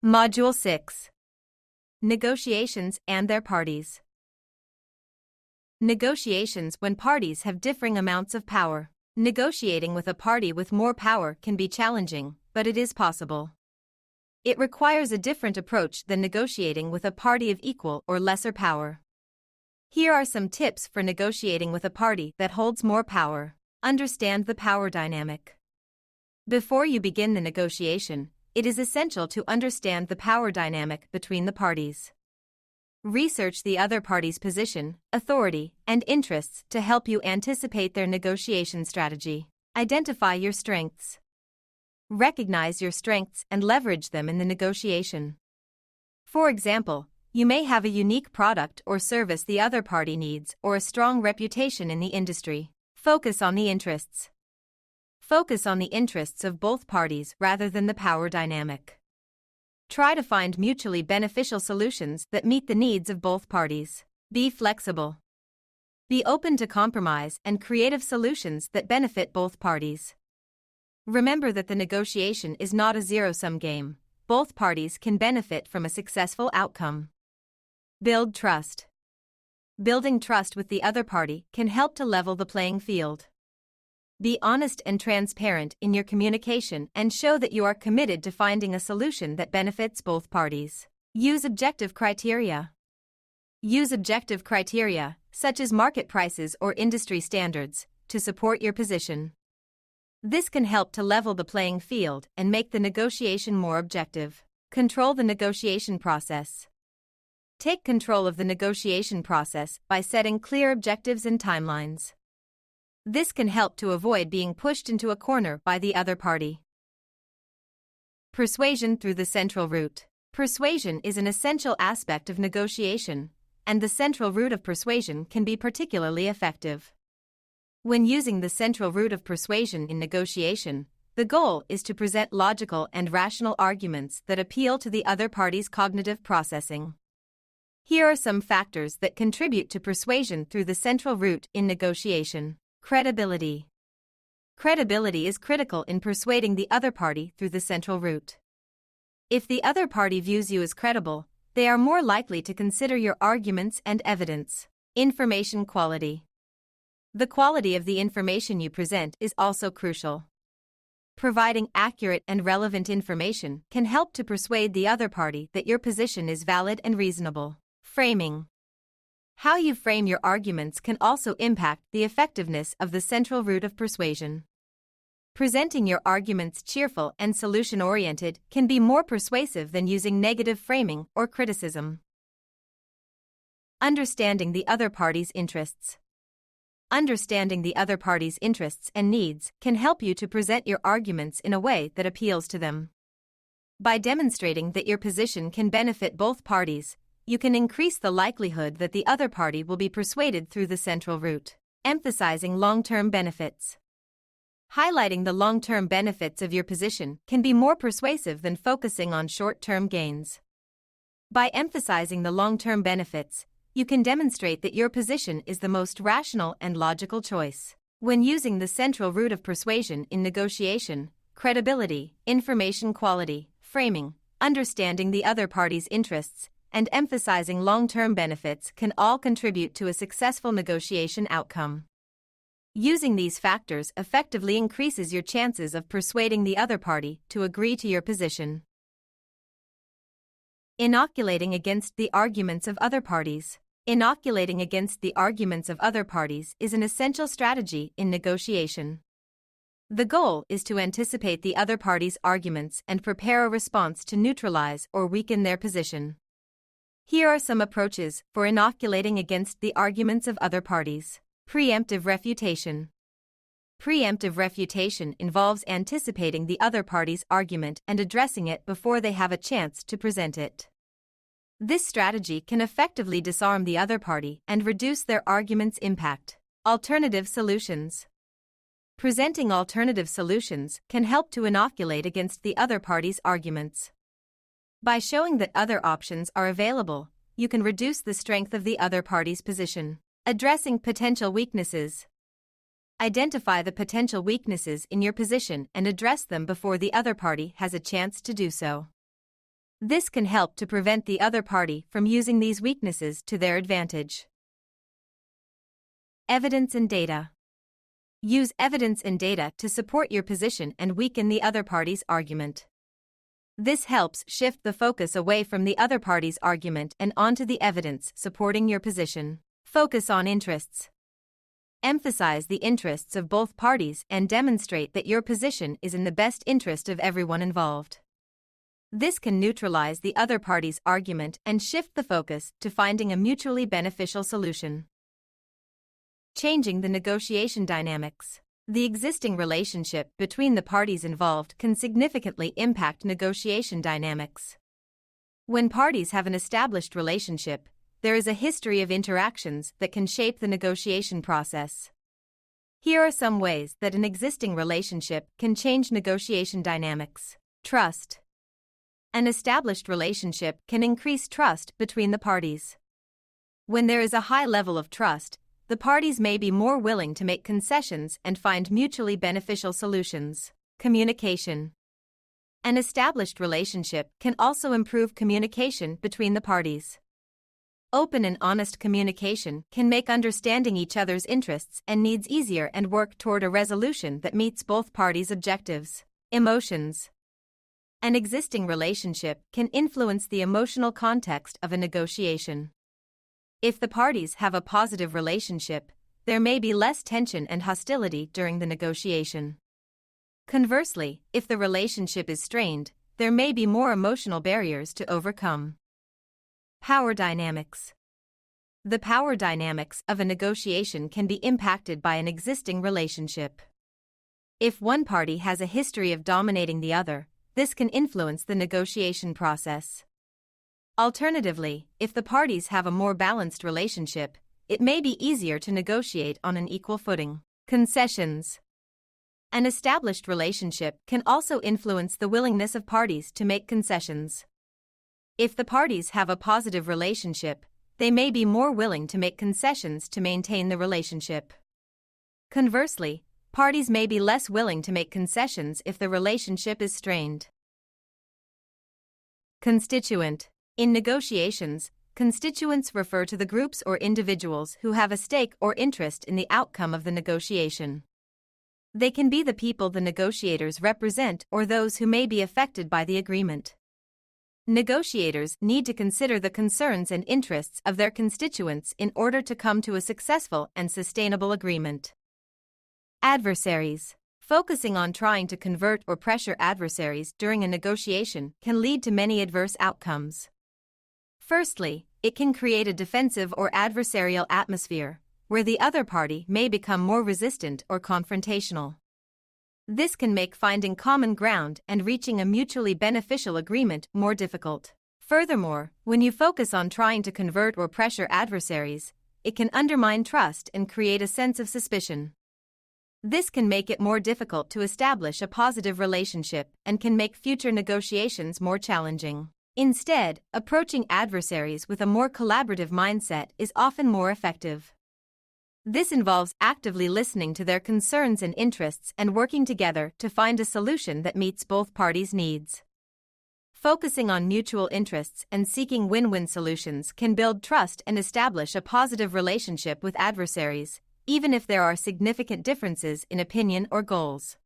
Module 6. Negotiations and their parties. Negotiations when parties have differing amounts of power. Negotiating with a party with more power can be challenging, but it is possible. It requires a different approach than negotiating with a party of equal or lesser power. Here are some tips for negotiating with a party that holds more power. Understand the power dynamic. Before you begin the negotiation, it is essential to understand the power dynamic between the parties. Research the other party's position, authority, and interests to help you anticipate their negotiation strategy. Identify your strengths. Recognize your strengths and leverage them in the negotiation. For example, you may have a unique product or service the other party needs or a strong reputation in the industry. Focus on the interests. Focus on the interests of both parties rather than the power dynamic. Try to find mutually beneficial solutions that meet the needs of both parties. Be flexible. Be open to compromise and creative solutions that benefit both parties. Remember that the negotiation is not a zero-sum game. Both parties can benefit from a successful outcome. Build trust. Building trust with the other party can help to level the playing field. Be honest and transparent in your communication and show that you are committed to finding a solution that benefits both parties. Use objective criteria. Use objective criteria, such as market prices or industry standards, to support your position. This can help to level the playing field and make the negotiation more objective. Control the negotiation process. Take control of the negotiation process by setting clear objectives and timelines. This can help to avoid being pushed into a corner by the other party. Persuasion through the central route. Persuasion is an essential aspect of negotiation, and the central route of persuasion can be particularly effective. When using the central route of persuasion in negotiation, the goal is to present logical and rational arguments that appeal to the other party's cognitive processing. Here are some factors that contribute to persuasion through the central route in negotiation. Credibility. Credibility is critical in persuading the other party through the central route. If the other party views you as credible, they are more likely to consider your arguments and evidence. Information quality. The quality of the information you present is also crucial. Providing accurate and relevant information can help to persuade the other party that your position is valid and reasonable. Framing. How you frame your arguments can also impact the effectiveness of the central route of persuasion. Presenting your arguments cheerful and solution-oriented can be more persuasive than using negative framing or criticism. Understanding the other party's interests. Understanding the other party's interests and needs can help you to present your arguments in a way that appeals to them. By demonstrating that your position can benefit both parties, you can increase the likelihood that the other party will be persuaded through the central route. Emphasizing long-term benefits. Highlighting the long-term benefits of your position can be more persuasive than focusing on short-term gains. By emphasizing the long-term benefits, you can demonstrate that your position is the most rational and logical choice. When using the central route of persuasion in negotiation, credibility, information quality, framing, understanding the other party's interests, and emphasizing long-term benefits can all contribute to a successful negotiation outcome. Using these factors effectively increases your chances of persuading the other party to agree to your position. Inoculating against the arguments of other parties. Inoculating against the arguments of other parties is an essential strategy in negotiation. The goal is to anticipate the other party's arguments and prepare a response to neutralize or weaken their position. Here are some approaches for inoculating against the arguments of other parties. Preemptive refutation. Preemptive refutation involves anticipating the other party's argument and addressing it before they have a chance to present it. This strategy can effectively disarm the other party and reduce their argument's impact. Alternative solutions. Presenting alternative solutions can help to inoculate against the other party's arguments. By showing that other options are available, you can reduce the strength of the other party's position. Addressing potential weaknesses. Identify the potential weaknesses in your position and address them before the other party has a chance to do so. This can help to prevent the other party from using these weaknesses to their advantage. Evidence and data. Use evidence and data to support your position and weaken the other party's argument. This helps shift the focus away from the other party's argument and onto the evidence supporting your position. Focus on interests. Emphasize the interests of both parties and demonstrate that your position is in the best interest of everyone involved. This can neutralize the other party's argument and shift the focus to finding a mutually beneficial solution. Changing the negotiation dynamics. The existing relationship between the parties involved can significantly impact negotiation dynamics. When parties have an established relationship, there is a history of interactions that can shape the negotiation process. Here are some ways that an existing relationship can change negotiation dynamics. Trust. An established relationship can increase trust between the parties. When there is a high level of trust, the parties may be more willing to make concessions and find mutually beneficial solutions. Communication. An established relationship can also improve communication between the parties. Open and honest communication can make understanding each other's interests and needs easier and work toward a resolution that meets both parties' objectives. Emotions. An existing relationship can influence the emotional context of a negotiation. If the parties have a positive relationship, there may be less tension and hostility during the negotiation. Conversely, if the relationship is strained, there may be more emotional barriers to overcome. Power dynamics. The power dynamics of a negotiation can be impacted by an existing relationship. If one party has a history of dominating the other, this can influence the negotiation process. Alternatively, if the parties have a more balanced relationship, it may be easier to negotiate on an equal footing. Concessions. An established relationship can also influence the willingness of parties to make concessions. If the parties have a positive relationship, they may be more willing to make concessions to maintain the relationship. Conversely, parties may be less willing to make concessions if the relationship is strained. Constituent. In negotiations, constituents refer to the groups or individuals who have a stake or interest in the outcome of the negotiation. They can be the people the negotiators represent or those who may be affected by the agreement. Negotiators need to consider the concerns and interests of their constituents in order to come to a successful and sustainable agreement. Adversaries. Focusing on trying to convert or pressure adversaries during a negotiation can lead to many adverse outcomes. Firstly, it can create a defensive or adversarial atmosphere, where the other party may become more resistant or confrontational. This can make finding common ground and reaching a mutually beneficial agreement more difficult. Furthermore, when you focus on trying to convert or pressure adversaries, it can undermine trust and create a sense of suspicion. This can make it more difficult to establish a positive relationship and can make future negotiations more challenging. Instead, approaching adversaries with a more collaborative mindset is often more effective. This involves actively listening to their concerns and interests and working together to find a solution that meets both parties' needs. Focusing on mutual interests and seeking win-win solutions can build trust and establish a positive relationship with adversaries, even if there are significant differences in opinion or goals.